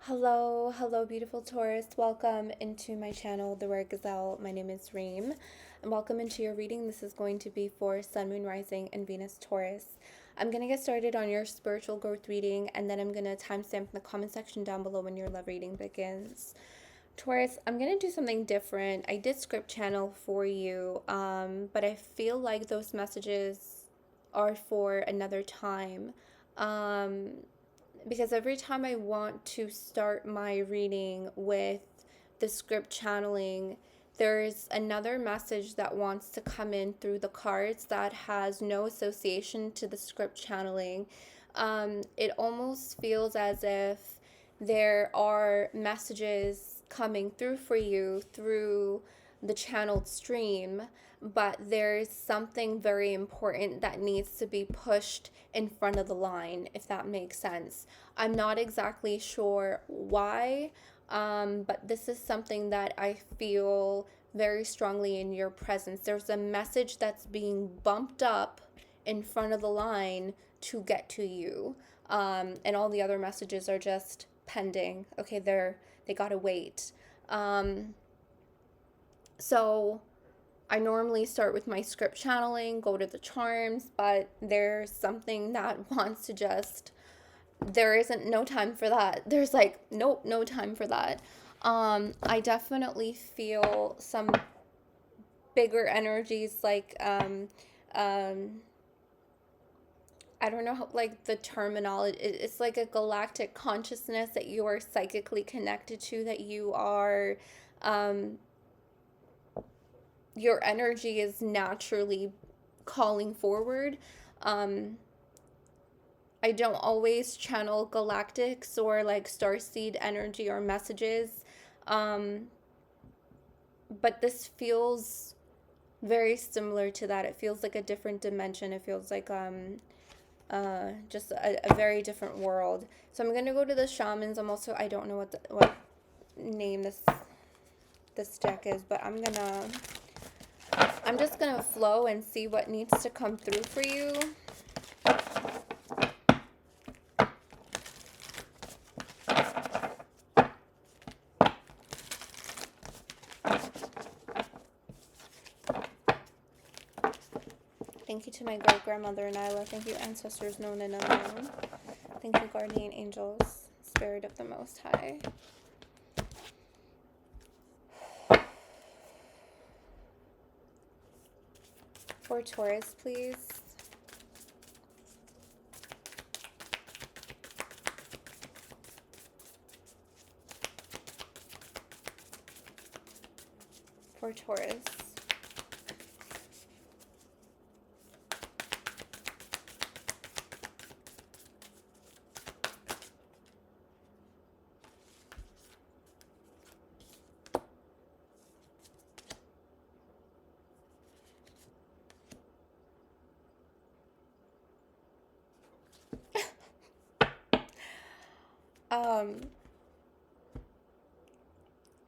Hello, beautiful Taurus. Welcome into my channel, The Rare Gazelle. My name is Reem, and welcome into your reading. This is going to be for Sun, Moon, Rising, and Venus Taurus. I'm going to get started on your spiritual growth reading, and then I'm going to timestamp in the comment section down below when your love reading begins. Taurus, I'm going to do something different. I did script channel for you, but I feel like those messages are for another time. Because every time I want to start my reading with the script channeling, there's another message that wants to come in through the cards that has no association to the script channeling. It almost feels as if there are messages coming through for you through the channeled stream, but there's something very important that needs to be pushed in front of the line, if that makes sense. I'm not exactly sure why, but this is something that I feel very strongly in your presence. There's a message that's being bumped up in front of the line to get to you, and all the other messages are just pending. Okay, they gotta wait. So I normally start with my script channeling, go to the charms, but there's something that wants to just, there isn't no time for that. There's like, nope, no time for that. I definitely feel some bigger energies like, I don't know how, like the terminology, it's like a galactic consciousness that you are psychically connected to, that you are, your energy is naturally calling forward. I don't always channel galactics or like starseed energy or messages, but this feels very similar to that. It feels like a different dimension. It feels like just a very different world. So I'm gonna go to the shamans. I don't know what name this deck is, but I'm just gonna flow and see what needs to come through for you. Thank you to my great grandmother Nyla. Thank you, ancestors known and unknown. Thank you, guardian angels, spirit of the Most High. For Taurus, please. For Taurus.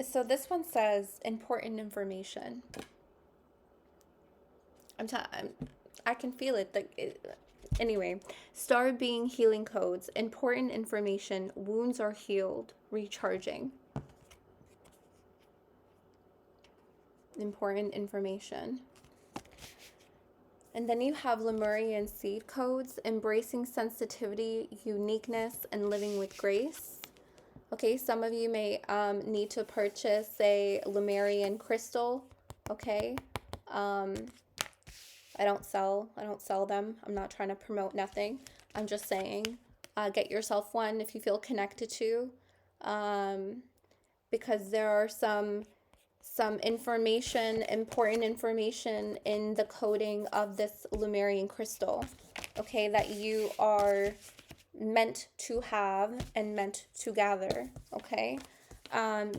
So this one says important information. I can feel it. Anyway, star being healing codes, important information, wounds are healed, recharging. Important information. And then you have Lemurian seed codes, embracing sensitivity, uniqueness, and living with grace. Okay, some of you may need to purchase a Lemurian crystal. Okay, I don't sell them. I'm not trying to promote nothing. I'm just saying, get yourself one if you feel connected to, because there are some information, important information in the coding of this Lemurian crystal, okay, that you are meant to have and meant to gather, okay? I'm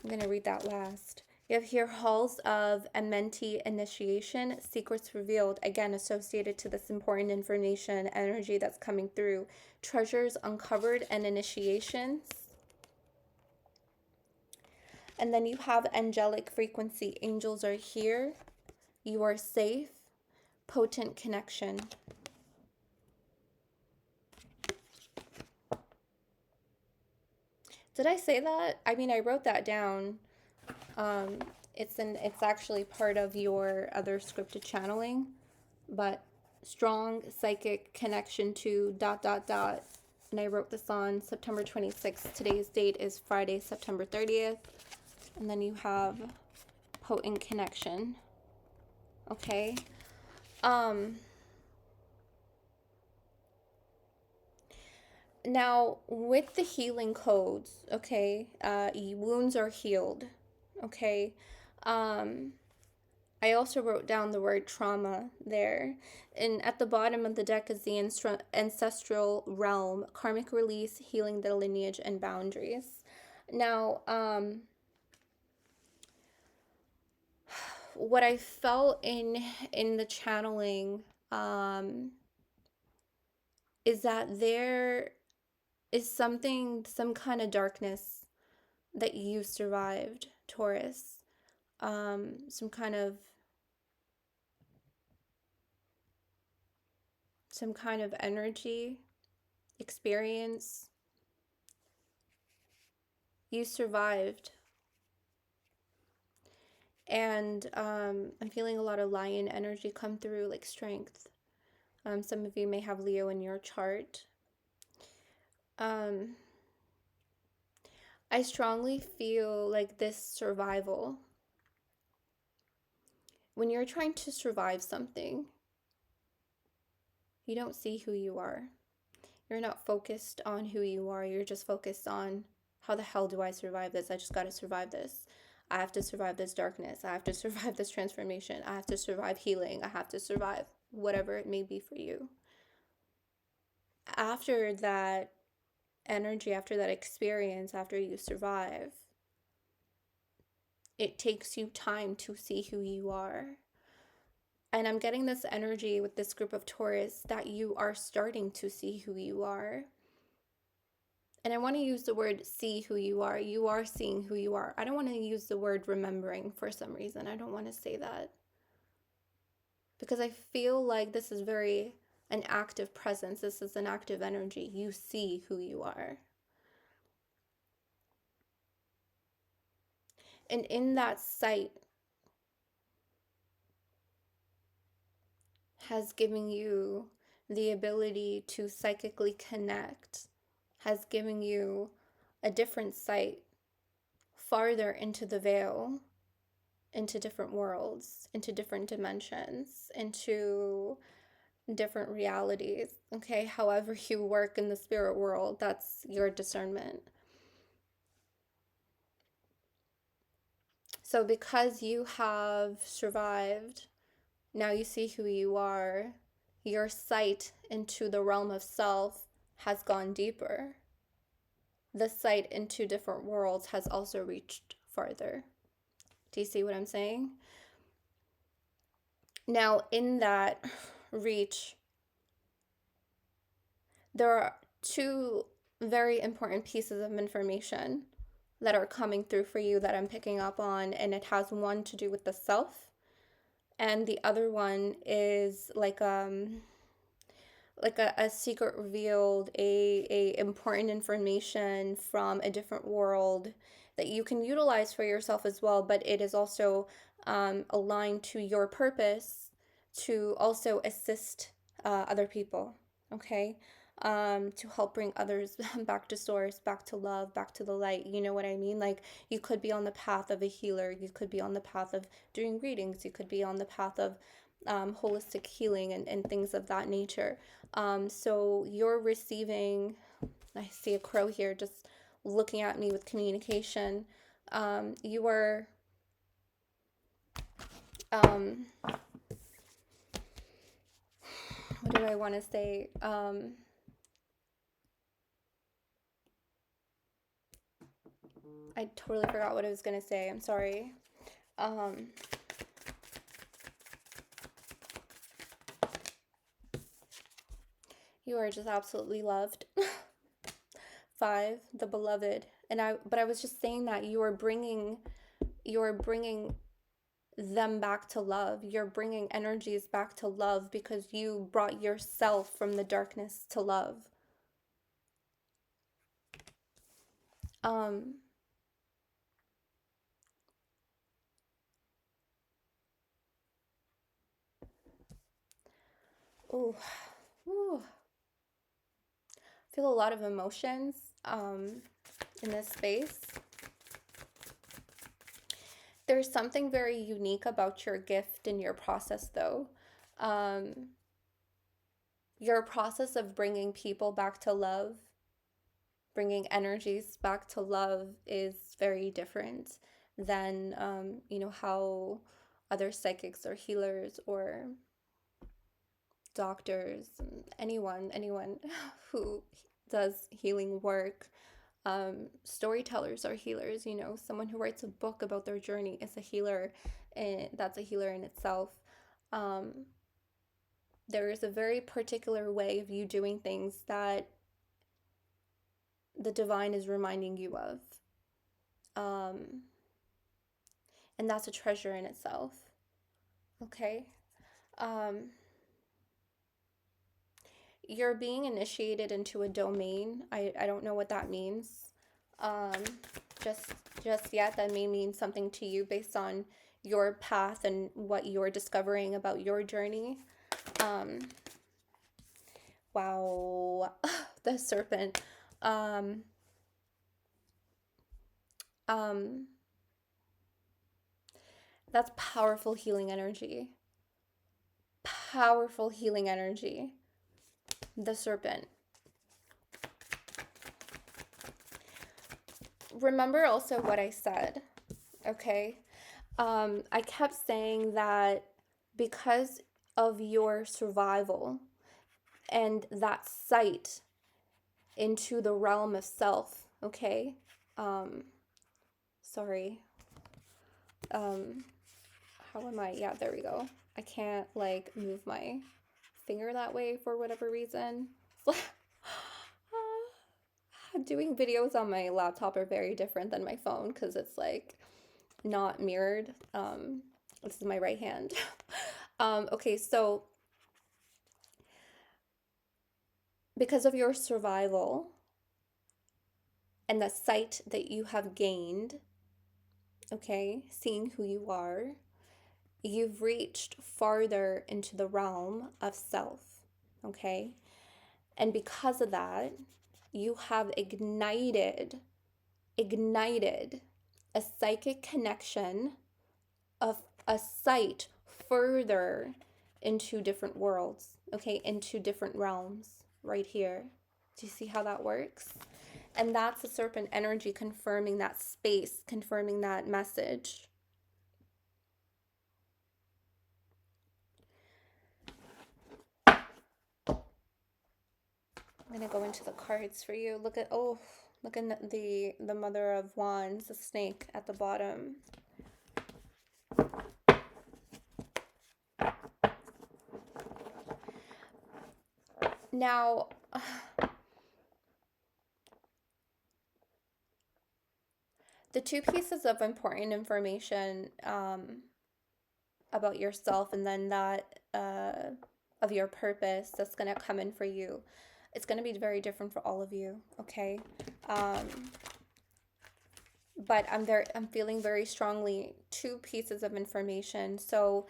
going to read that last. You have here halls of Amenti initiation, secrets revealed, again associated to this important information, energy that's coming through, treasures uncovered and initiations. And then you have angelic frequency, angels are here, you are safe, potent connection. Did I say that? I mean, I wrote that down. Um, it's actually part of your other scripted channeling, but strong psychic connection to dot dot dot. And I wrote this on September 26th. Today's date is Friday, September 30th. And then you have potent connection. Okay. Now with the healing codes, okay, wounds are healed. Okay. Um, I also wrote down the word trauma there. And at the bottom of the deck is the ancestral realm, karmic release, healing the lineage and boundaries. Now, what I felt in the channeling is that there is some kind of darkness that you survived, Taurus. Some kind of energy experience. You survived. And I'm feeling a lot of lion energy come through, like strength. Some of you may have Leo in your chart. I strongly feel like this survival. When you're trying to survive something, you don't see who you are. You're not focused on who you are. You're just focused on, how the hell do I survive this? I just got to survive this. I have to survive this darkness. I have to survive this transformation. I have to survive healing. I have to survive whatever it may be for you. After that energy, after that experience, after you survive, it takes you time to see who you are. And I'm getting this energy with this group of Taurus that you are starting to see who you are. And I want to use the word see who you are. You are seeing who you are. I don't want to use the word remembering for some reason. I don't want to say that. Because I feel like this is very an active presence. This is an active energy. You see who you are. And in that sight has given you the ability to psychically connect, has given you a different sight farther into the veil, into different worlds, into different dimensions, into different realities. Okay, however you work in the spirit world, that's your discernment. So because you have survived, now you see who you are. Your sight into the realm of self has gone deeper. The sight into different worlds has also reached farther. Do you see what I'm saying? Now, in that reach, there are two very important pieces of information that are coming through for you that I'm picking up on, and it has one to do with the self, and the other one is like a secret revealed, a important information from a different world that you can utilize for yourself as well, but it is also aligned to your purpose to also assist other people, okay? To help bring others back to source, back to love, back to the light. You know what I mean? Like, you could be on the path of a healer. You could be on the path of doing readings. You could be on the path of holistic healing and things of that nature. So you're receiving, I see a crow here just looking at me with communication. You are, what do I want to say? I totally forgot what I was going to say. I'm sorry. You are just absolutely loved. 5, the beloved. But I was just saying that you are bringing them back to love. You're bringing energies back to love because you brought yourself from the darkness to love. Um, ooh, ooh. Feel a lot of emotions in this space. There's something very unique about your gift and your process, though. Um, your process of bringing people back to love, bringing energies back to love is very different than, how other psychics or healers or doctors, anyone who does healing work. Storytellers are healers. Someone who writes a book about their journey is a healer, and that's a healer in itself. um, there is a very particular way of you doing things that the divine is reminding you of, um, and that's a treasure in itself. Okay. um, you're being initiated into a domain. I don't know what that means. Um, just just yet. That may mean something to you based on your path and what you're discovering about your journey. Um, wow, the serpent. Um, um, that's powerful healing energy. Powerful healing energy. The serpent. Remember also what I said, okay? I kept saying that because of your survival and that sight into the realm of self, okay? Um, sorry. Um, how am I? Yeah, there we go. I can't like move my finger that way for whatever reason. Doing videos on my laptop are very different than my phone because it's like not mirrored. This is my right hand. Okay, so because of your survival and the sight that you have gained, okay, seeing who you are, you've reached farther into the realm of self, okay? And because of that, you have ignited a psychic connection of a sight further into different worlds, okay, into different realms right here. Do you see how that works? And that's the serpent energy confirming that space, confirming that message. I'm gonna go into the cards for you. Look at the Mother of Wands, the snake at the bottom. Now, the two pieces of important information about yourself, and then that of your purpose that's going to come in for you, it's going to be very different for all of you, okay? But I'm feeling very strongly two pieces of information. So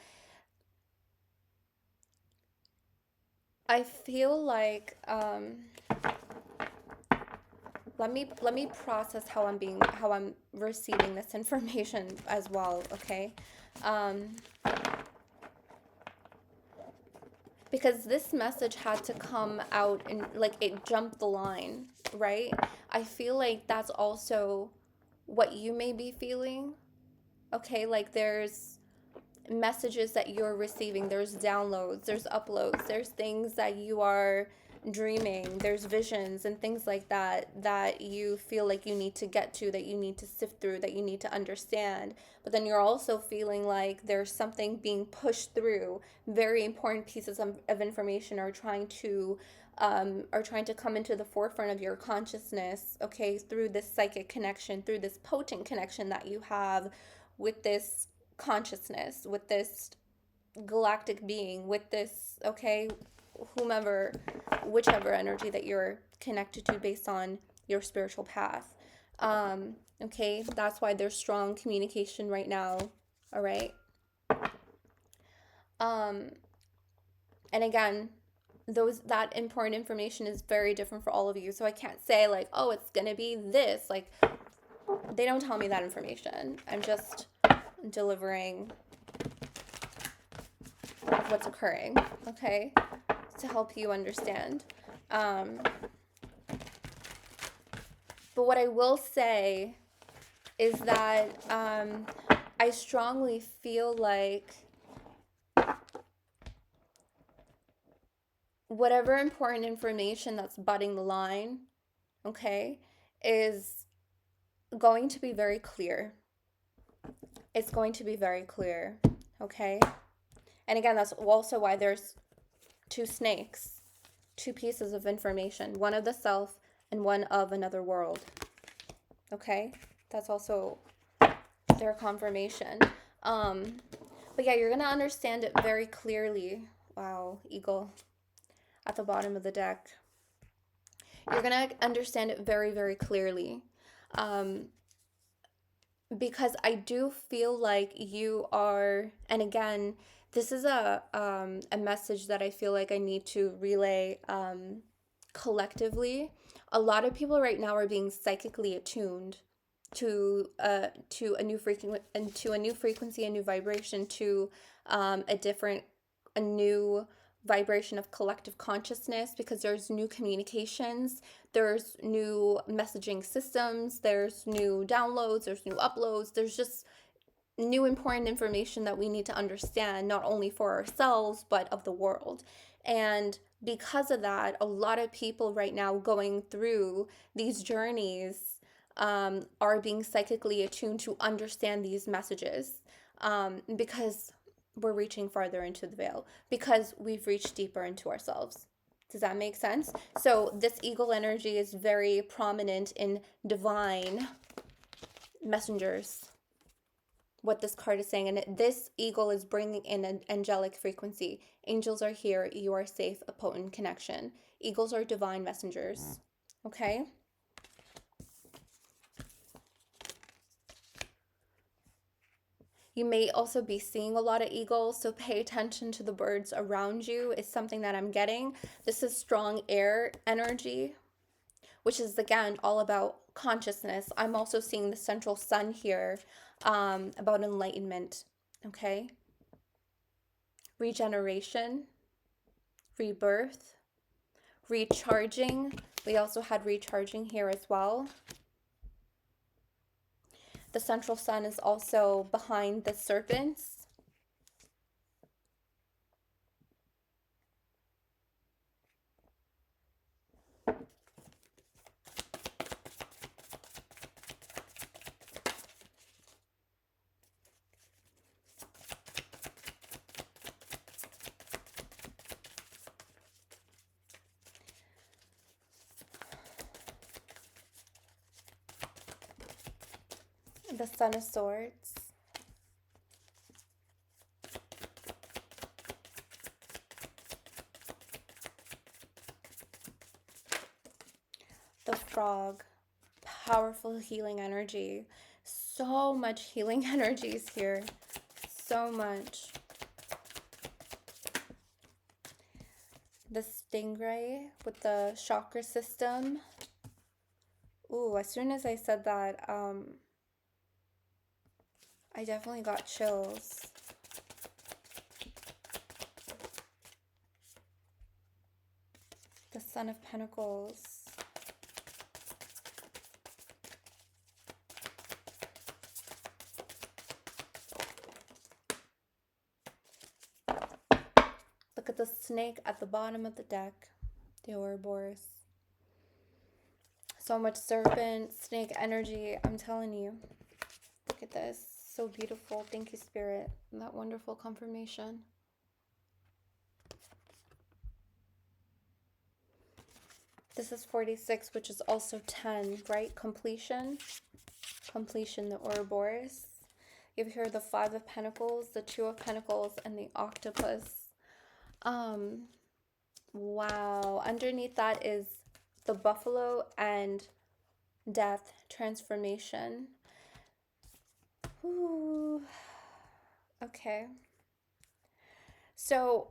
I feel like let me process how I'm receiving this information as well, okay? Um, because this message had to come out and like it jumped the line, right? I feel like that's also what you may be feeling, okay? Like there's messages that you're receiving, there's downloads, there's uploads, there's things that you are dreaming, there's visions and things like that that you feel like you need to get to, that you need to sift through, that you need to understand. But then you're also feeling like there's something being pushed through. Very important pieces of information are trying to come into the forefront of your consciousness, okay, through this psychic connection, through this potent connection that you have with this consciousness, with this galactic being, with this, okay, whomever, whichever energy that you're connected to based on your spiritual path. Okay, that's why there's strong communication right now. All right. Um, and again, that important information is very different for all of you. So I can't say like, oh, it's gonna be this. Like, they don't tell me that information. I'm just delivering what's occurring, okay, to help you understand. But what I will say is that I strongly feel like whatever important information that's budding the line, okay, is going to be very clear. It's going to be very clear, okay? And again, that's also why there's two snakes, two pieces of information, one of the self and one of another world, okay? That's also their confirmation. But yeah, you're going to understand it very clearly. Wow, eagle at the bottom of the deck. You're going to understand it very, very clearly. Because I do feel like you are, and again, this is a message that I feel like I need to relay collectively. A lot of people right now are being psychically attuned to a new frequency, a new vibration, to a new vibration of collective consciousness, because there's new communications, there's new messaging systems, there's new downloads, there's new uploads, there's just new important information that we need to understand, not only for ourselves but of the world. And because of that, a lot of people right now going through these journeys are being psychically attuned to understand these messages, because we're reaching farther into the veil, because we've reached deeper into ourselves. Does that make sense? So this eagle energy is very prominent in divine messengers, what this card is saying. And this eagle is bringing in an angelic frequency. Angels are here. You are safe. A potent connection. Eagles are divine messengers. Okay? You may also be seeing a lot of eagles, so pay attention to the birds around you is something that I'm getting. This is strong air energy, which is, again, all about consciousness. I'm also seeing the central sun here, about enlightenment, okay? Regeneration, rebirth, recharging. We also had recharging here as well. The central sun is also behind the serpents. The Son of Swords. The Frog. Powerful healing energy. So much healing energies here. So much. The Stingray with the chakra system. Ooh, as soon as I said that, I definitely got chills. The Son of Pentacles. Look at the snake at the bottom of the deck. The Ouroboros. So much serpent, snake energy. I'm telling you. Look at this. So beautiful. Thank you, Spirit. And that wonderful confirmation. This is 46, which is also 10, right? Completion. Completion, the Ouroboros. You have here the Five of Pentacles, the Two of Pentacles, and the Octopus. Wow. Underneath that is the buffalo and death, transformation. Ooh. Okay. So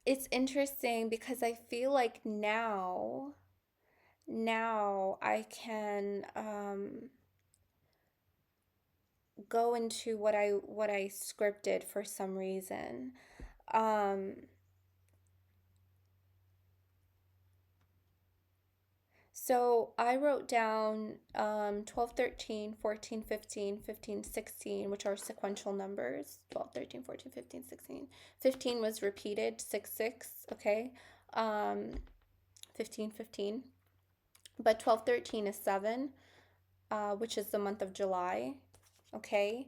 it's interesting because I feel like now I can go into what I scripted for some reason. Um So I wrote down 12, 13, 14, 15, 15, 16, which are sequential numbers. 12, 13, 14, 15, 16. 15 was repeated, 6, 6, okay? Um, 15, 15. But 12, 13 is 7, which is the month of July. Okay.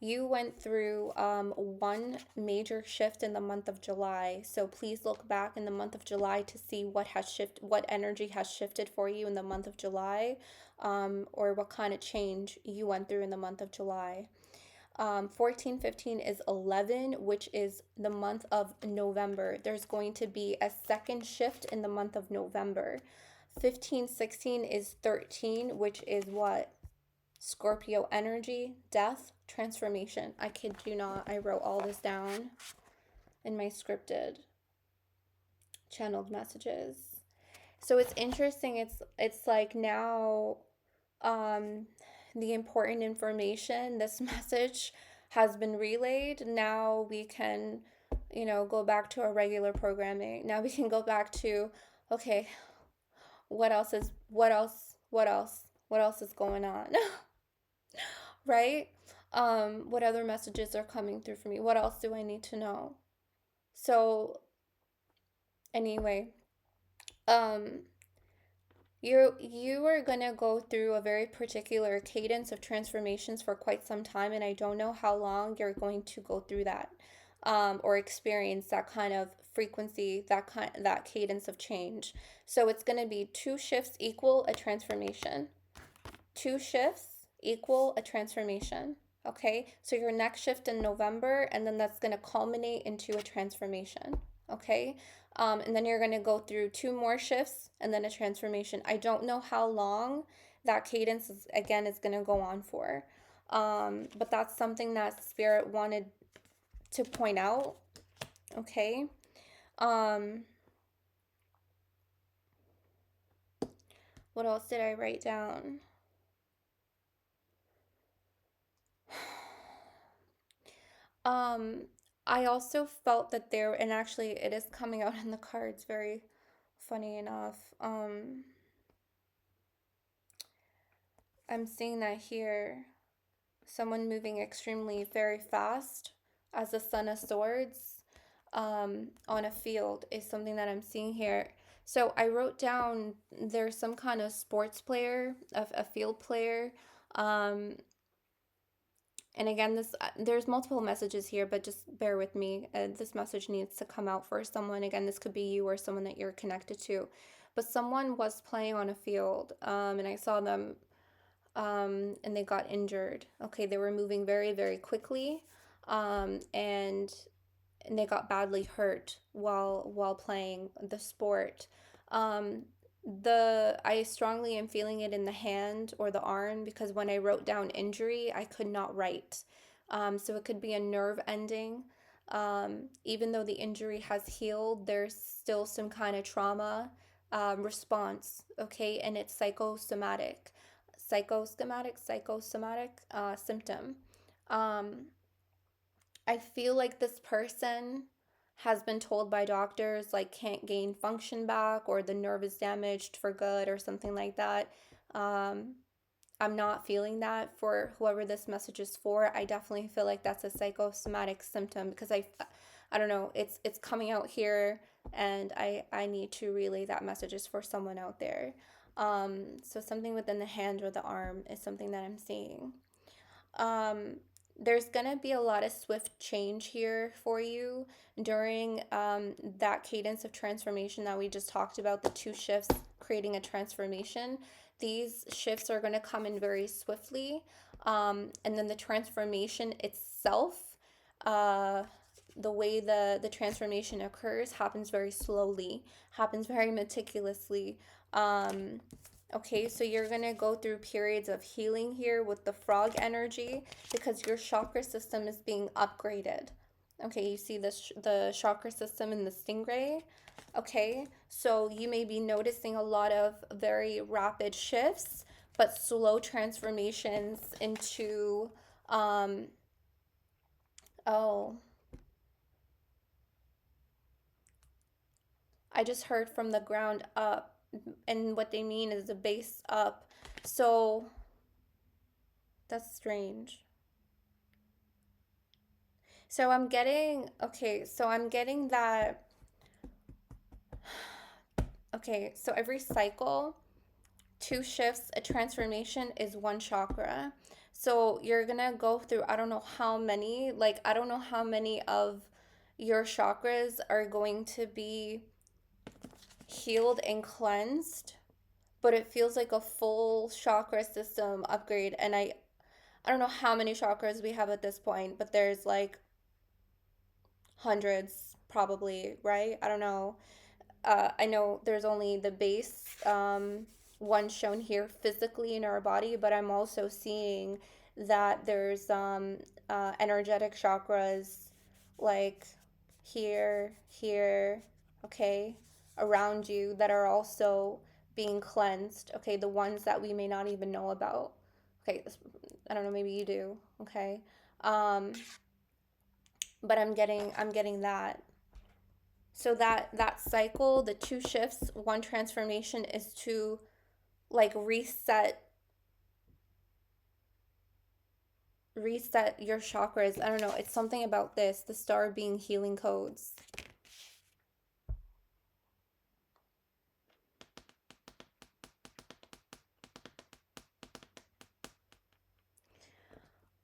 You went through one major shift in the month of July. So please look back in the month of July to see what energy has shifted for you in the month of July, or what kind of change you went through in the month of July. 14, 15 is 11, which is the month of November. There's going to be a second shift in the month of November. 15, 16 is 13, which is what? Scorpio energy, death, transformation. I kid you not, I wrote all this down in my scripted channeled messages. So it's interesting. It's like now um the important information, this message has been relayed. Now we can, go back to our regular programming. Now we can go back to, okay, what else is going on? Right? What other messages are coming through for me? What else do I need to know? So anyway, um, you are gonna go through a very particular cadence of transformations for quite some time, and I don't know how long you're going to go through that, or experience that kind of frequency, that cadence of change. So it's gonna be two shifts equal a transformation. Two shifts equal a transformation. Okay, so your next shift in November, and then that's going to culminate into a transformation. Okay, and then you're going to go through two more shifts and then a transformation. I don't know how long that cadence is going to go on for, but that's something that Spirit wanted to point out. Okay, um, what else did I write down? Um, I also felt that there, and actually it is coming out in the cards, very funny enough. I'm seeing that here. Someone moving extremely very fast as the Son of Swords on a field is something that I'm seeing here. So I wrote down there's some kind of sports player, a field player. Um, And again, there's multiple messages here, but just bear with me. This message needs to come out for someone. Again, this could be you or someone that you're connected to. But someone was playing on a field, and I saw them, and they got injured. Okay, they were moving very, very quickly, and they got badly hurt while playing the sport. Um, I strongly am feeling it in the hand or the arm, because when I wrote down injury, I could not write. So it could be a nerve ending. Even though the injury has healed, there's still some kind of trauma response. Okay, and it's psychosomatic symptom. Um, I feel like this person has been told by doctors like can't gain function back, or the nerve is damaged for good or something like that. Um, I'm not feeling that for whoever this message is for. I definitely feel like that's a psychosomatic symptom, because I don't know, it's coming out here, and I need to relay that message is for someone out there. So something within the hand or the arm is something that I'm seeing. Um, there's gonna be a lot of swift change here for you during that cadence of transformation that we just talked about, the two shifts creating a transformation. These shifts are going to come in very swiftly, and then the transformation itself, the way the transformation occurs, happens very slowly, happens very meticulously. Okay, so you're gonna go through periods of healing here with the frog energy because your chakra system is being upgraded. Okay, you see the chakra system in the stingray. Okay, so you may be noticing a lot of very rapid shifts, but slow transformations into oh, I just heard from the ground up, and what they mean is the base up. So that's strange. So I'm getting, okay, so I'm getting that, okay, so every cycle, two shifts, a transformation is one chakra. So you're gonna go through, I don't know how many, like, I don't know how many of your chakras are going to be healed and cleansed, but it feels like a full chakra system upgrade. And I don't know how many chakras we have at this point, but there's like hundreds probably, right? I don't know. I know there's only the base one shown here physically in our body, but I'm also seeing that there's energetic chakras like here, okay, around you that are also being cleansed. Okay, the ones that we may not even know about. Okay, I don't know, maybe you do. Okay, um, but I'm getting that. So that cycle, the two shifts, one transformation is to like reset your chakras. I don't know, it's something about this, the star being healing codes.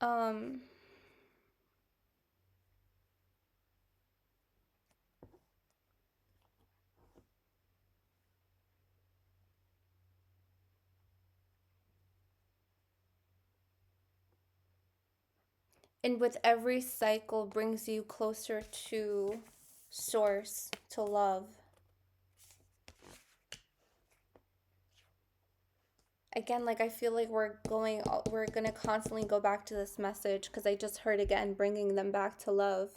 Um and with every cycle brings you closer to source, to love. Again, like I feel like we're gonna constantly go back to this message because I just heard again bringing them back to love.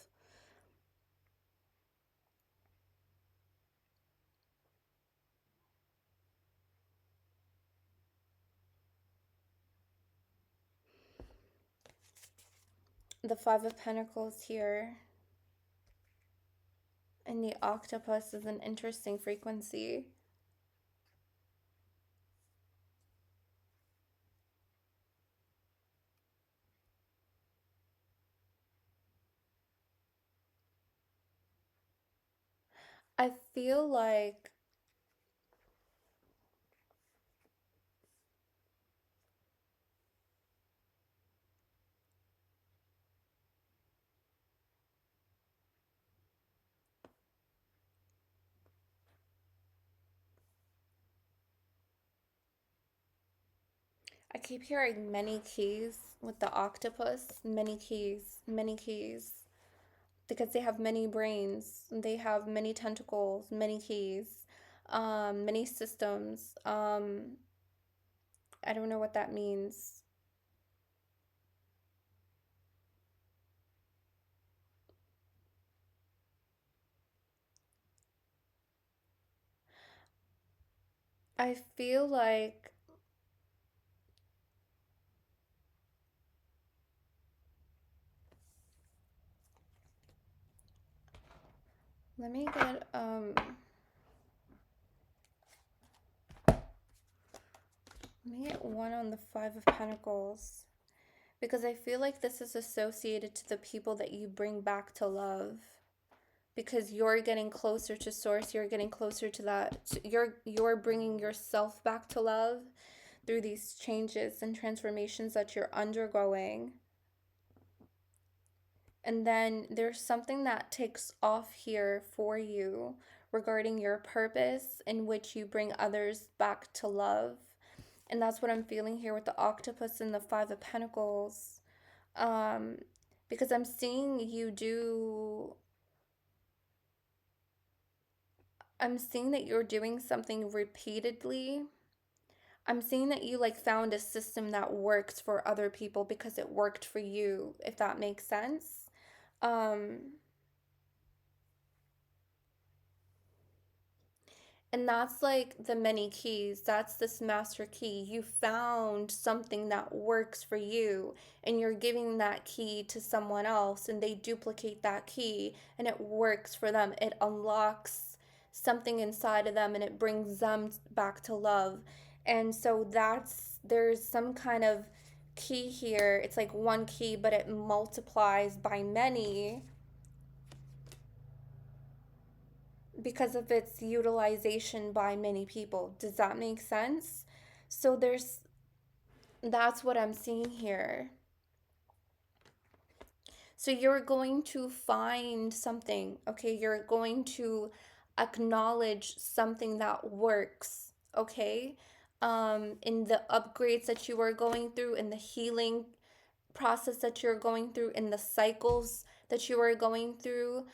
The Five of Pentacles here, and the octopus is an interesting frequency. I feel like I keep hearing many keys with the octopus, many keys, because they have many brains, they have many tentacles, many keys, many systems. I don't know what that means. I feel like let me get let me get one on the Five of Pentacles. Because I feel like this is associated to the people that you bring back to love. Because you're getting closer to source, you're getting closer to that. You're bringing yourself back to love through these changes and transformations that you're undergoing. And then there's something that takes off here for you regarding your purpose in which you bring others back to love. And that's what I'm feeling here with the octopus and the Five of Pentacles. Um, because I'm seeing you do, I'm seeing that you're doing something repeatedly. I'm seeing that you like found a system that works for other people because it worked for you, if that makes sense. Um, And that's like the many keys. That's this master key. You found something that works for you, and you're giving that key to someone else, and they duplicate that key, and it works for them. It unlocks something inside of them, and it brings them back to love. And so there's some kind of key here. It's like one key, but it multiplies by many because of its utilization by many people. Does that make sense? So that's what I'm seeing here. So you're going to find something, okay? You're going to acknowledge something that works, okay? In the upgrades that you are going through, in the healing process that you're going through, in the cycles that you are going through,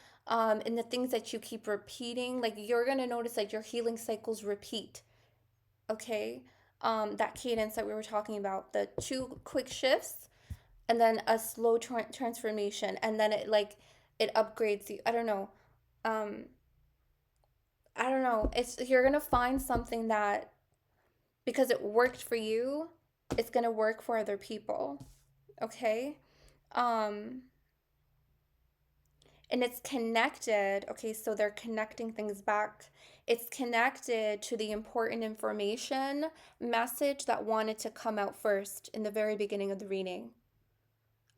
in the things that you keep repeating. Like you're gonna notice like your healing cycles repeat, okay? That cadence that we were talking about, the two quick shifts and then a slow transformation, and then it upgrades you. Um, I don't know. It's you're gonna find something that because it worked for you, it's gonna work for other people, okay? Um, and it's connected. Okay, so they're connecting things back. It's connected to the important information message that wanted to come out first in the very beginning of the reading.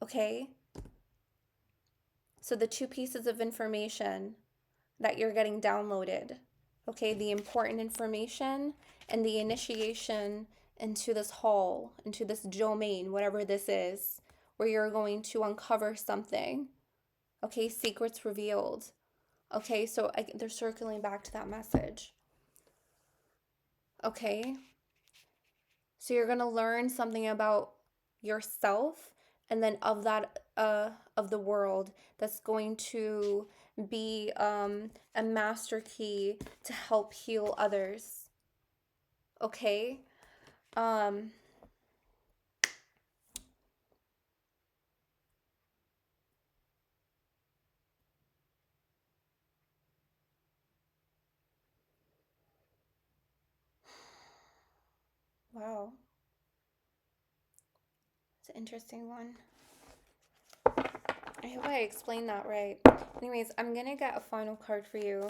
Okay, so the two pieces of information that you're getting downloaded, okay, the important information and the initiation into this hall, into this domain, whatever this is, where you're going to uncover something. Okay, secrets revealed. Okay, so they're circling back to that message. Okay, so you're gonna learn something about yourself, and then of that of the world, that's going to be a master key to help heal others. Okay, um, wow, it's an interesting one. I hope I explained that right. Anyways, I'm gonna get a final card for you.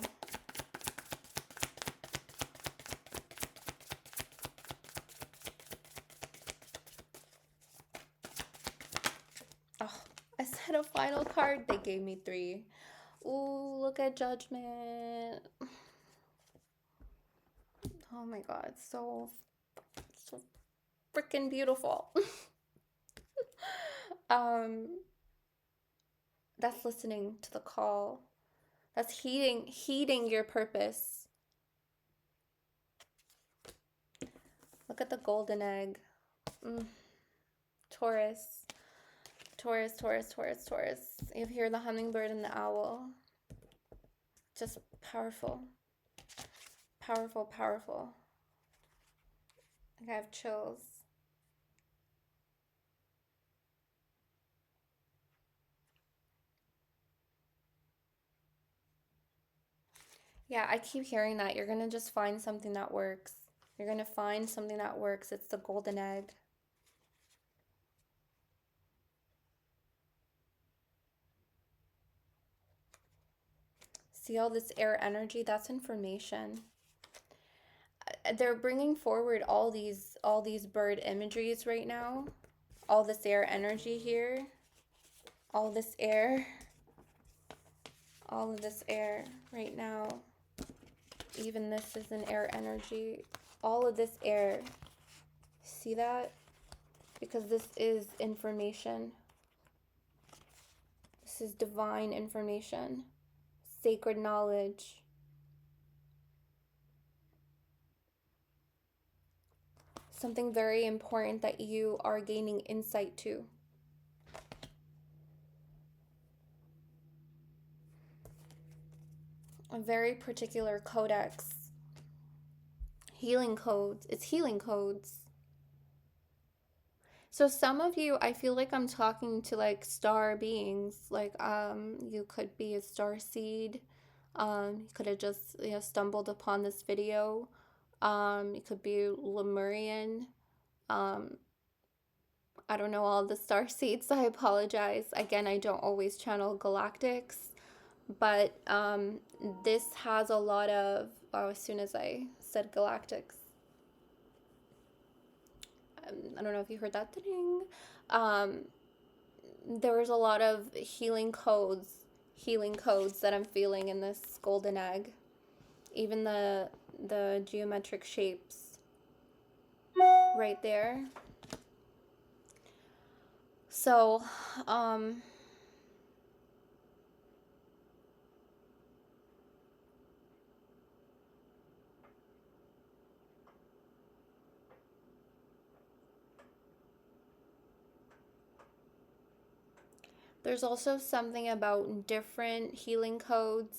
Oh, I said a final card. They gave me 3. Ooh, look at Judgment. Oh my god, so freaking beautiful. um that's listening to the call. That's heeding your purpose. Look at the golden egg. Mm. Taurus. Taurus, Taurus, Taurus, Taurus. You hear the hummingbird and the owl. Just powerful. Powerful, powerful. I have chills. Yeah, I keep hearing that. You're gonna just find something that works. You're gonna find something that works. It's the golden egg. See all this air energy? That's information. They're bringing forward all these bird imageries right now. All this air energy here. All this air. All of this air right now. Even this is an air energy. All of this air. See that? Because this is information. This is divine information. Sacred knowledge. Something very important that you are gaining insight to. A very particular codex Healing codes. It's healing codes. So some of you, I feel like I'm talking to like star beings. Like you could be a star seed. You could have just, you know, stumbled upon this video. You could be Lemurian. Um, I don't know all the star seeds. I apologize. Again, I don't always channel galactics, but this has a lot of. Oh, as soon as I said galactics, I don't know if you heard that ding. Um, there was a lot of healing codes that I'm feeling in this golden egg. Even the geometric shapes right there. So, there's also something about different healing codes.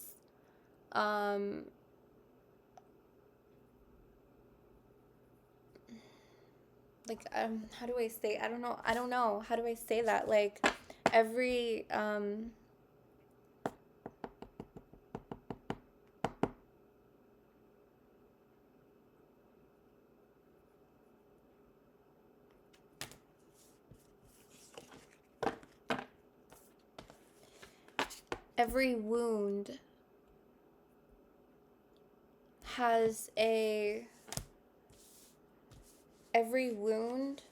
Like how do I say, I don't know how do I say that, like every every wound has a every wound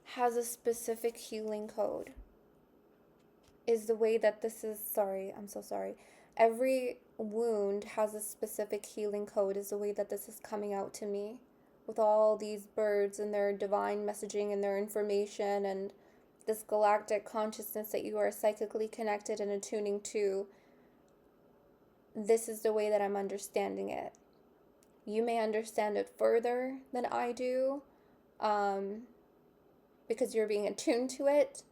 has a specific healing code, is the way that this is. Sorry, I'm so sorry. Every wound has a specific healing code, is the way that this is coming out to me, with all these birds and their divine messaging and their information and this galactic consciousness that you are psychically connected and attuning to. This is the way that I'm understanding it. You may understand it further than I do, because you're being attuned to it.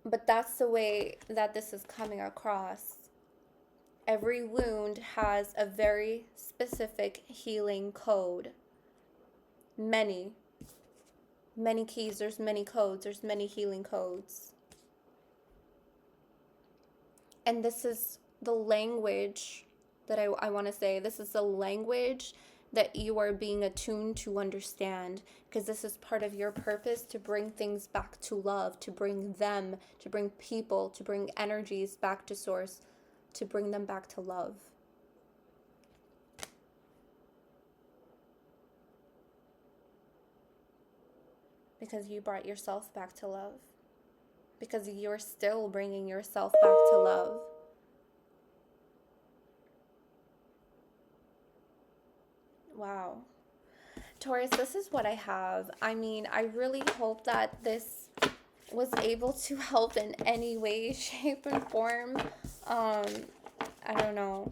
But that's the way that this is coming across. Every wound has a very specific healing code. Many keys, there's many codes, there's many healing codes. And this is the language that I want to say. This is the language that you are being attuned to understand, because this is part of your purpose, to bring things back to love, to bring them, to bring people, to bring energies back to source, to bring them back to love. Because you brought yourself back to love. Because you're still bringing yourself back to love. Wow. Taurus, this is what I have. I mean, I really hope that this was able to help in any way, shape, and form. I don't know.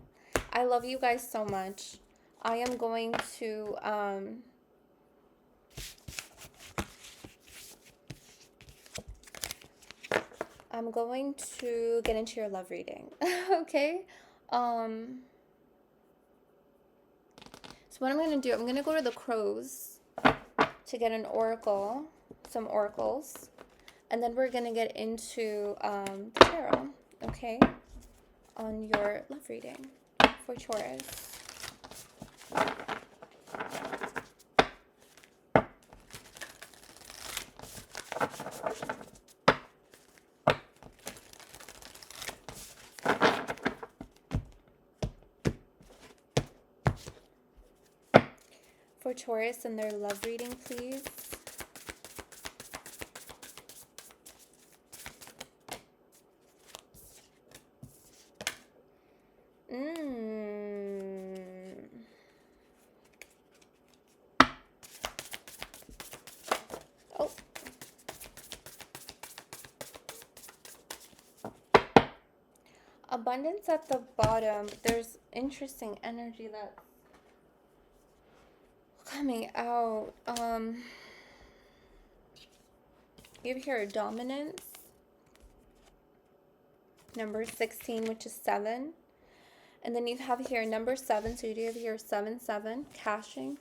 I love you guys so much. I am going to, I'm going to get into your love reading. Okay? So what I'm going to do, I'm going to go to the crows to get an oracle, some oracles, and then we're going to get into the tarot, okay, on your love reading for Taurus. For Taurus and their love reading, please. Oh. Abundance at the bottom. There's interesting energy that's coming out. You have here dominance. Number 16, which is 7. And then you have here number 7. So you do have here 7, 7, caching.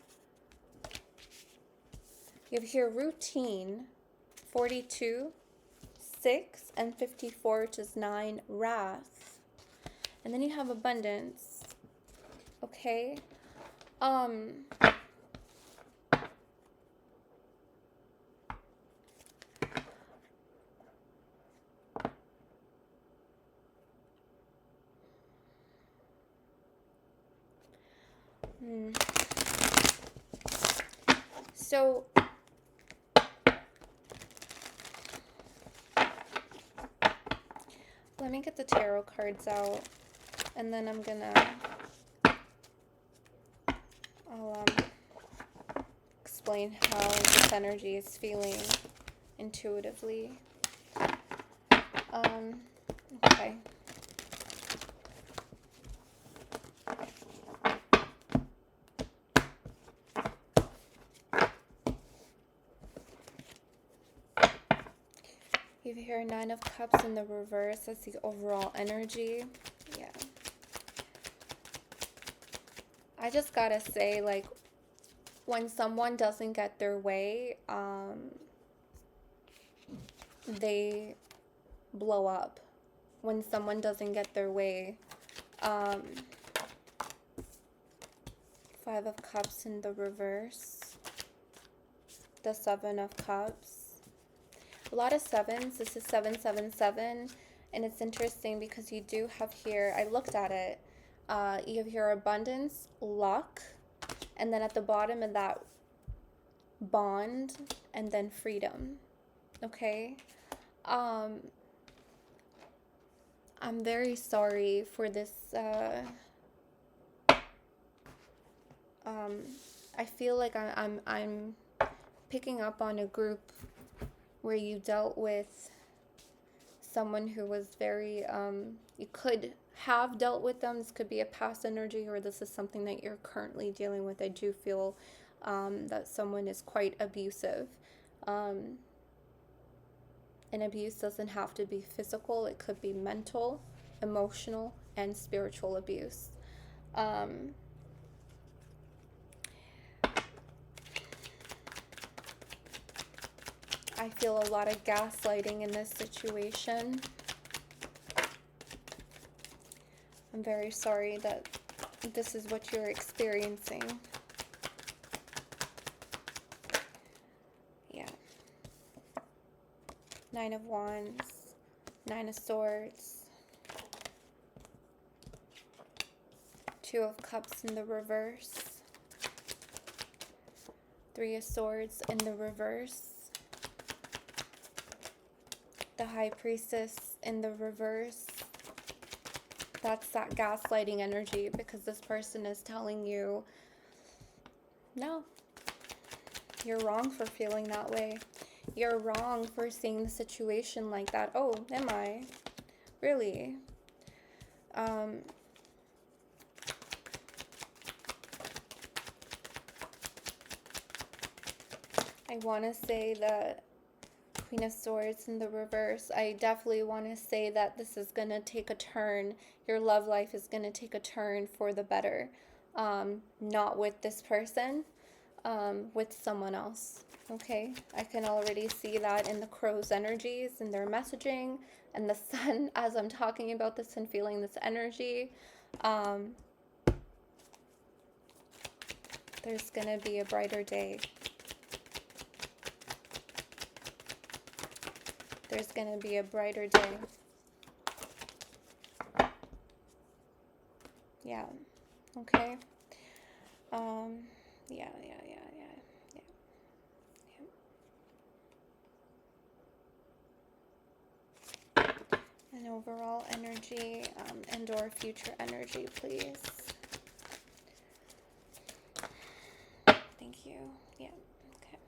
You have here routine, 42, 6, and 54, which is 9, wrath. And then you have abundance. Okay. So let me get the tarot cards out, and then I'll explain how this energy is feeling intuitively. Okay. You have here 9 of Cups in the reverse. That's the overall energy. Yeah. I just gotta say, like, when someone doesn't get their way, they blow up. When someone doesn't get their way, 5 of Cups in the reverse, the 7 of Cups. A lot of 7s. This is 777, and it's interesting because you do have here, I looked at it, you have here abundance, luck, and then at the bottom of that, bond, and then freedom. Okay. I'm very sorry for this. I feel like I'm picking up on a group where you dealt with someone who was very, you could have dealt with them. This could be a past energy, or this is something that you're currently dealing with. I do feel that someone is quite abusive. And abuse doesn't have to be physical. It could be mental, emotional, and spiritual abuse. I feel a lot of gaslighting in this situation. I'm very sorry that this is what you're experiencing. Yeah. 9 of Wands, 9 of Swords, 2 of Cups in the reverse, 3 of Swords in the reverse, the High Priestess in the reverse. That's that gaslighting energy, because this person is telling you, no, you're wrong for feeling that way. You're wrong for seeing the situation like that. Oh, am I? Really? I want to say that Queen of Swords in the reverse, I definitely want to say that this is going to take a turn. Your love life is going to take a turn for the better. Not with this person, with someone else. Okay, I can already see that in the crow's energies and their messaging, and the sun as I'm talking about this and feeling this energy. There's going to be a brighter day. There's going to be a brighter day. Yeah. Okay. Yeah. And overall energy, and or future energy, please. Thank you. Yeah. Okay.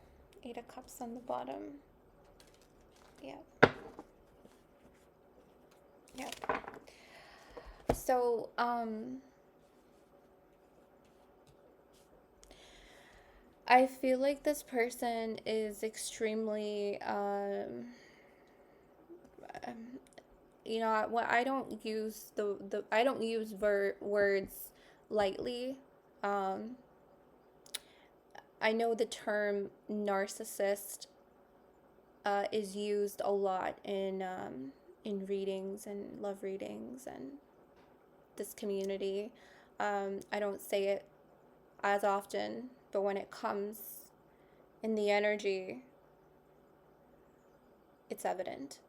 8 of Cups on the bottom. Yeah. Yeah. So, I feel like this person is extremely, you know what, I don't use the I don't use words lightly. Um, I know the term narcissist is used a lot in readings and love readings and this community. I don't say it as often, but when it comes in the energy, it's evident.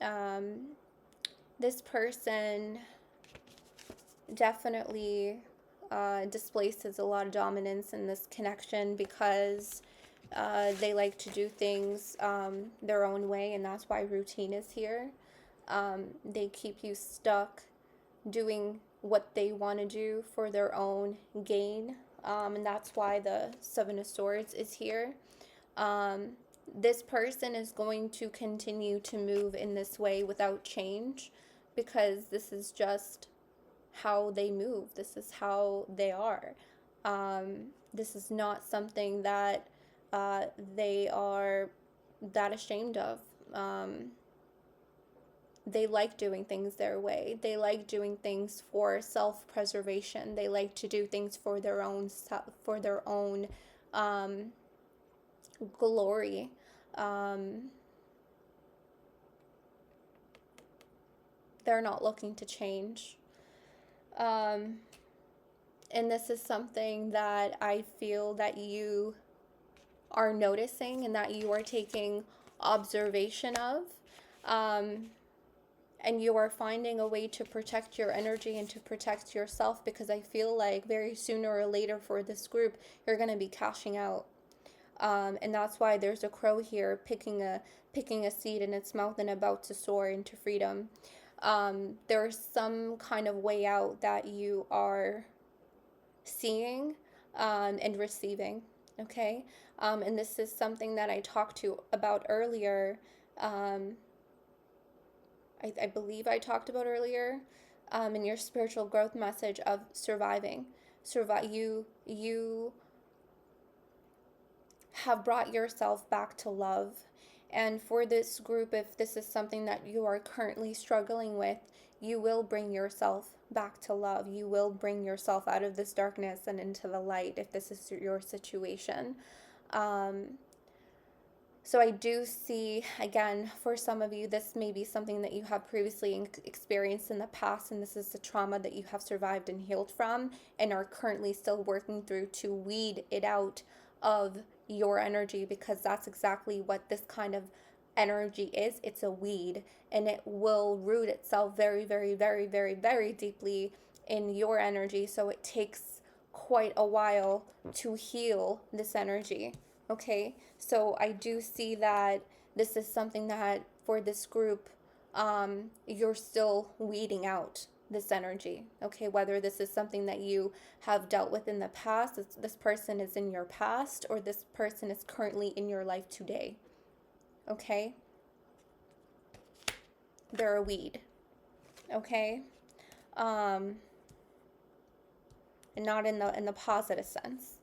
Um, this person definitely displaces a lot of dominance in this connection because they like to do things their own way, and that's why routine is here. They keep you stuck doing what they want to do for their own gain, and that's why the Seven of Swords is here. Um, this person is going to continue to move in this way without change because this is just how they move. This is how they are. This is not something that they are that ashamed of. They like doing things their way. They like doing things for self-preservation. They like to do things for their own um, glory. They're not looking to change. Um, and this is something that I feel that you are noticing and that you are taking observation of. Um, and you are finding a way to protect your energy and to protect yourself, because I feel like very sooner or later for this group, you're going to be cashing out. And that's why there's a crow here picking a seed in its mouth and about to soar into freedom. There's some kind of way out that you are seeing and receiving. Okay, and this is something that I talked to about earlier. Um, I believe I talked about earlier in your spiritual growth message of surviving. You have brought yourself back to love. And for this group, if this is something that you are currently struggling with, you will bring yourself back to love. You will bring yourself out of this darkness and into the light if this is your situation. So I do see, again, for some of you, this may be something that you have previously experienced in the past, and this is the trauma that you have survived and healed from and are currently still working through to weed it out of your energy, because that's exactly what this kind of energy is. It's a weed, and it will root itself very, very, very, very, very deeply in your energy. So it takes quite a while to heal this energy. Okay, so I do see that this is something that for this group, you're still weeding out this energy. Okay, whether this is something that you have dealt with in the past, this person is in your past, or this person is currently in your life today. Okay, they're a weed. Okay, and not in the positive sense.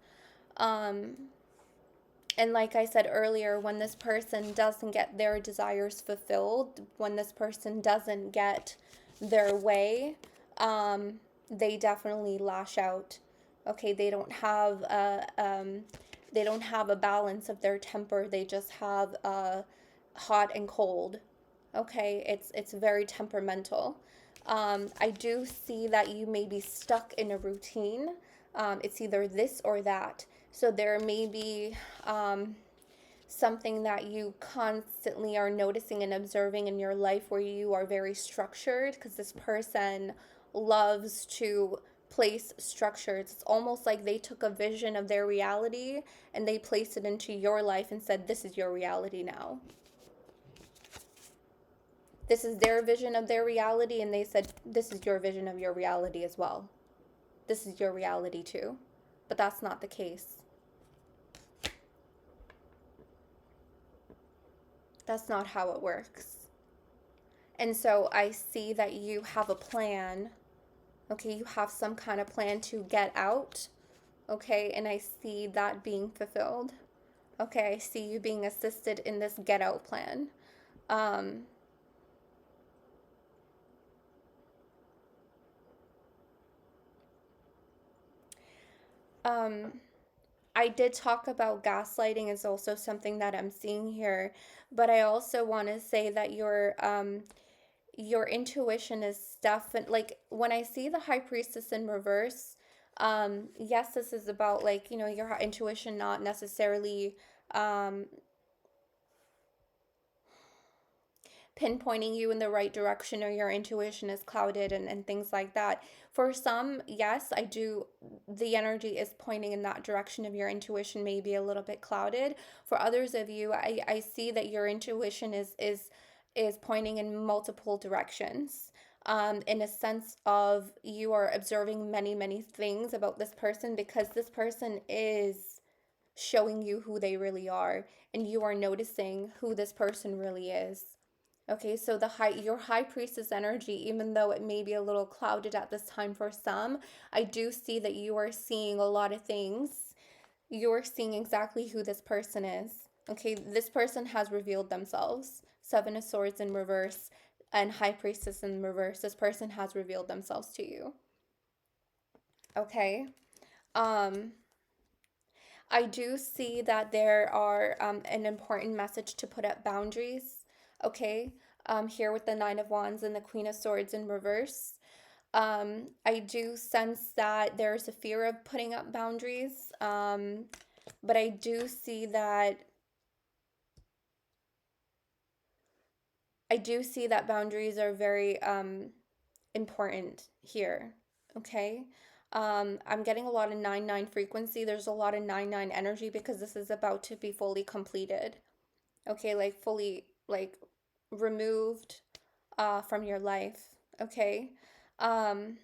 And like I said earlier, when this person doesn't get their desires fulfilled, when this person doesn't get their way, they definitely lash out. Okay, they don't have a balance of their temper. They just have hot and cold. Okay, it's very temperamental. I do see that you may be stuck in a routine. It's either this or that. So there may be something that you constantly are noticing and observing in your life where you are very structured, because this person loves to place structures. It's almost like they took a vision of their reality and they placed it into your life and said, this is your reality now. This is their vision of their reality, and they said, this is your vision of your reality as well. This is your reality too. But that's not the case. That's not how it works. And so I see that you have a plan. Okay, you have some kind of plan to get out. Okay, and I see that being fulfilled. Okay, I see you being assisted in this get out plan. Um, I did talk about gaslighting is also something that I'm seeing here, but I also want to say that your intuition is definitely like when I see the high priestess in reverse, yes, this is about like, your intuition not necessarily um pinpointing you in the right direction, or your intuition is clouded, and things like that. For some, yes, I do. The energy is pointing in that direction of your intuition, maybe a little bit clouded. For others of you, I see that your intuition is pointing in multiple directions. In a sense of you are observing many, many things about this person, because this person is showing you who they really are, and you are noticing who this person really is. Okay, so your high priestess energy, even though it may be a little clouded at this time for some, I do see that you are seeing a lot of things. You're seeing exactly who this person is. Okay, this person has revealed themselves. Seven of Swords in reverse and High Priestess in reverse. This person has revealed themselves to you. Okay. Um, I do see that there are an important message to put up boundaries. Okay. Here with the Nine of Wands and the Queen of Swords in reverse. I do sense that there's a fear of putting up boundaries. But I do see that boundaries are very important here. Okay. I'm getting a lot of 9-9 frequency. There's a lot of 9-9 energy because this is about to be fully completed. Okay, like fully like removed from your life. Okay. Um,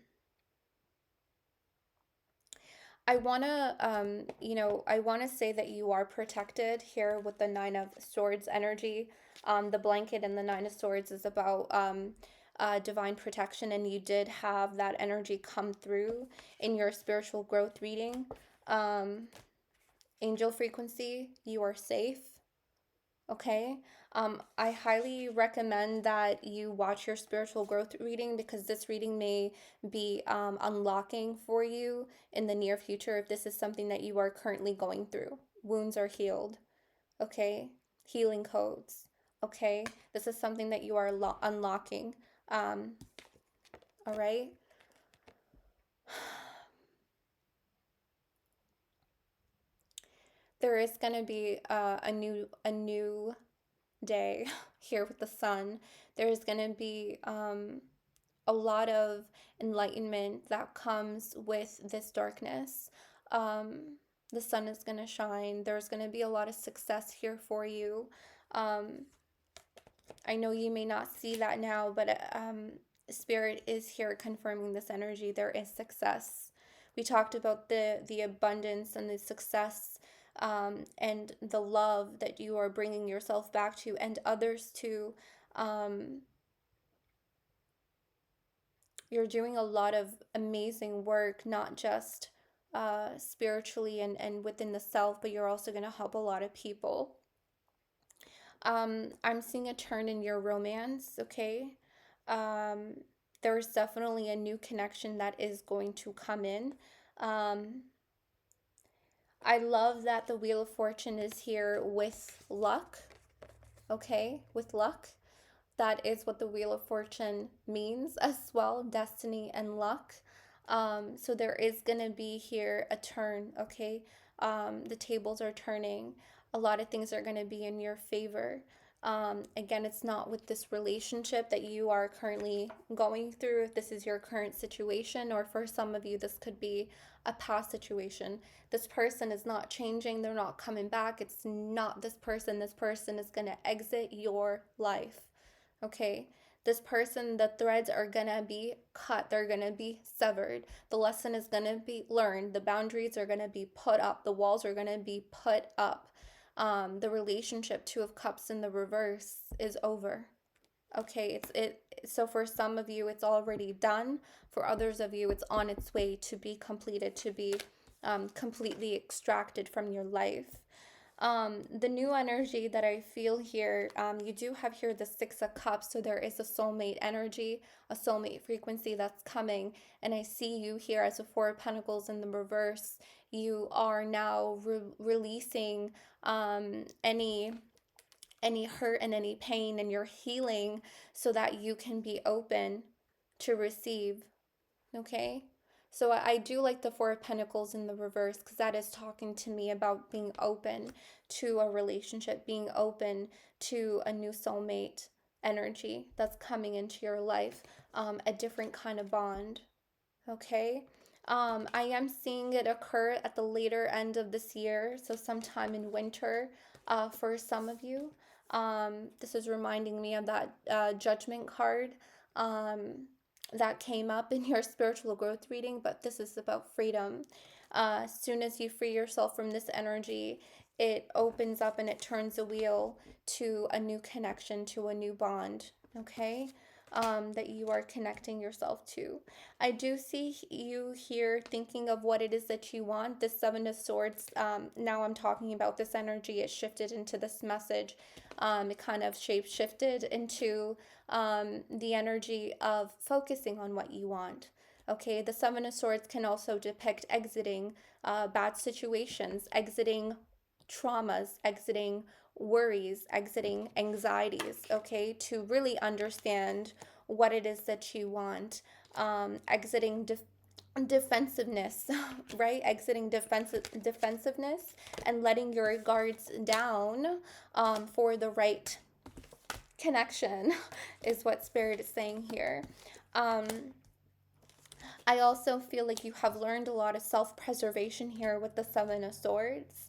I want to say that you are protected here with the Nine of Swords energy. The blanket and the Nine of Swords is about divine protection, and you did have that energy come through in your spiritual growth reading. Um, Angel frequency, you are safe. Okay. I highly recommend that you watch your spiritual growth reading, because this reading may be unlocking for you in the near future if this is something that you are currently going through. Wounds are healed. Okay. Healing codes. Okay. This is something that you are unlocking. Um, all right. There is going to be a new day here with the sun. There's going to be a lot of enlightenment that comes with this darkness. The sun is going to shine. There's going to be a lot of success here for you. Um, I know you may not see that now, but Spirit is here confirming this energy. There is success. We talked about the abundance and the success, and the love that you are bringing yourself back to and others to. Um, you're doing a lot of amazing work, not just spiritually and within the self, but you're also going to help a lot of people. I'm seeing a turn in your romance, okay? Um, there's definitely a new connection that is going to come in. Um, I love that the Wheel of Fortune is here with luck, okay? With luck. That is what the Wheel of Fortune means as well, destiny and luck. So there is going to be here a turn, okay? The tables are turning. A lot of things are going to be in your favor. Again, it's not with this relationship that you are currently going through, if this is your current situation, or for some of you, this could be a past situation. This person is not changing, they're not coming back. It's not this person. This person is going to exit your life. Okay, this person, the threads are gonna be cut, they're gonna be severed. The lesson is gonna be learned, the boundaries are gonna be put up, the walls are gonna be put up. The relationship, Two of Cups in the reverse, is over. Okay, so for some of you it's already done. For others of you it's on its way to be completed, to be completely extracted from your life. The new energy that I feel here, you do have here the Six of Cups, so there is a soulmate energy, a soulmate frequency that's coming, and I see you here as a Four of Pentacles in the reverse. You are now releasing any hurt and any pain, and you're healing so that you can be open to receive. Okay. So I do like the Four of Pentacles in the reverse because that is talking to me about being open to a relationship, being open to a new soulmate energy that's coming into your life, a different kind of bond. Okay. I am seeing it occur at the later end of this year, so sometime in winter for some of you. This is reminding me of that judgment card that came up in your spiritual growth reading, but this is about freedom. As soon as you free yourself from this energy, it opens up and it turns a wheel to a new connection, to a new bond, okay? That you are connecting yourself to. I do see you here thinking of what it is that you want. The Seven of Swords, now I'm talking about this energy. It shifted into this message. It kind of shape shifted into the energy of focusing on what you want. Okay, the Seven of Swords can also depict exiting bad situations, exiting traumas, exiting worries, exiting anxieties, okay, to really understand what it is that you want, exiting defensiveness, right? Exiting defensiveness and letting your guards down for the right connection is what Spirit is saying here. I also feel like you have learned a lot of self-preservation here with the Seven of Swords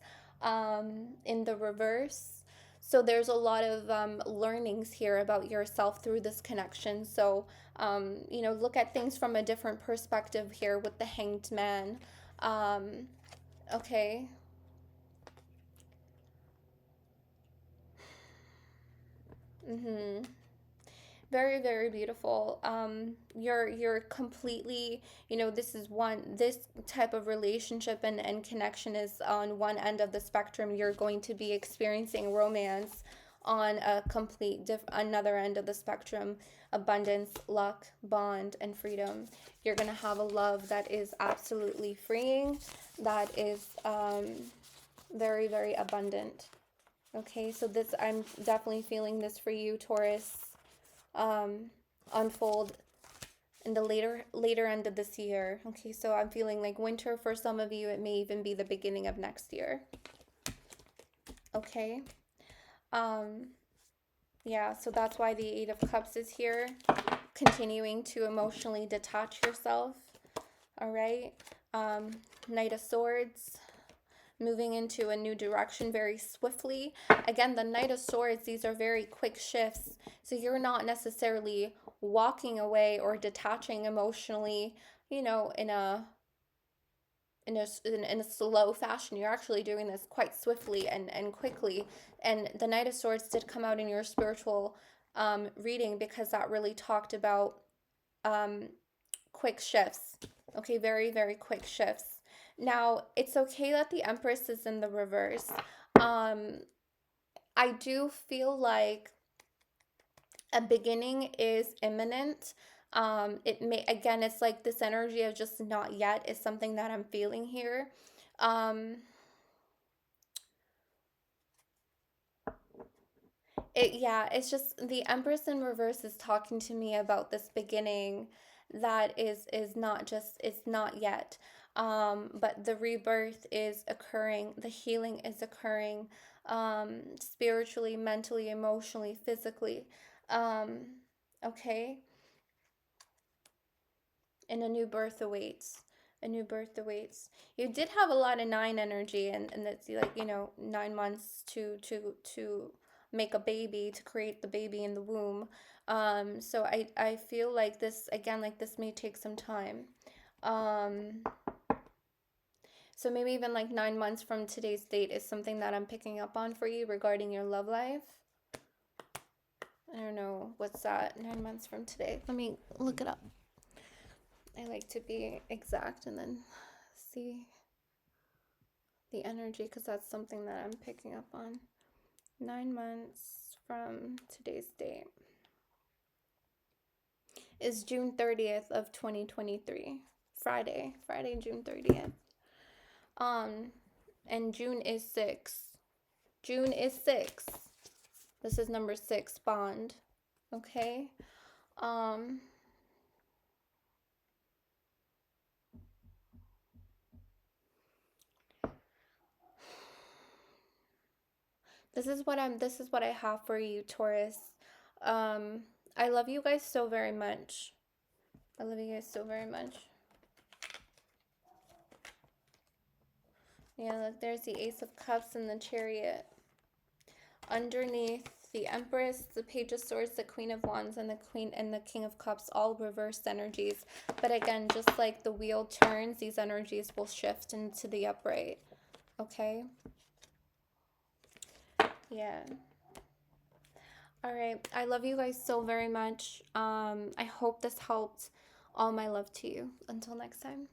in the reverse. So there's a lot of learnings here about yourself through this connection. So, look at things from a different perspective here with the Hanged Man. Okay. Mm-hmm. Very, very beautiful. You're completely, this type of relationship and connection is on one end of the spectrum. You're going to be experiencing romance on a another end of the spectrum, abundance, luck, bond, and freedom. You're gonna have a love that is absolutely freeing, that is very, very abundant. Okay, so this, I'm definitely feeling this for you, Taurus, unfold in the later end of this year. Okay, so I'm feeling like winter for some of you. It may even be the beginning of next year. Okay. Yeah, so that's why the Eight of Cups is here. Continuing to emotionally detach yourself. All right. Knight of Swords, moving into a new direction very swiftly. Again, the Knight of Swords, these are very quick shifts. So you're not necessarily walking away or detaching emotionally, in a slow fashion. You're actually doing this quite swiftly and quickly. And the Knight of Swords did come out in your spiritual reading because that really talked about quick shifts. Okay, very, very quick shifts. Now, it's okay that the Empress is in the reverse. I do feel like a beginning is imminent. It may, again, it's like this energy of just not yet is something that I'm feeling here. It's just the Empress in reverse is talking to me about this beginning that is not just, it's not yet. But the rebirth is occurring, the healing is occurring, spiritually, mentally, emotionally, physically. Um, okay. And a new birth awaits. A new birth awaits. You did have a lot of nine energy, and that's like, 9 months to make a baby, to create the baby in the womb. So I feel like this, again, like this may take some time. So maybe even like 9 months from today's date is something that I'm picking up on for you regarding your love life. I don't know, what's that? 9 months from today. Let me look it up. I like to be exact and then see. the energy, because that's something that I'm picking up on. 9 months from today's date is June 30th of 2023. Friday, June 30th. And June is 6. June is 6. This is number 6, bond. Okay? This is what I have for you, Taurus. I love you guys so very much. I love you guys so very much. Yeah, look, there's the Ace of Cups and the Chariot. Underneath, the Empress, the Page of Swords, the Queen of Wands, and the Queen and the King of Cups, all reversed energies. But again, just like the wheel turns, these energies will shift into the upright. Okay? Yeah. All right. I love you guys so very much. I hope this helped. All my love to you. Until next time.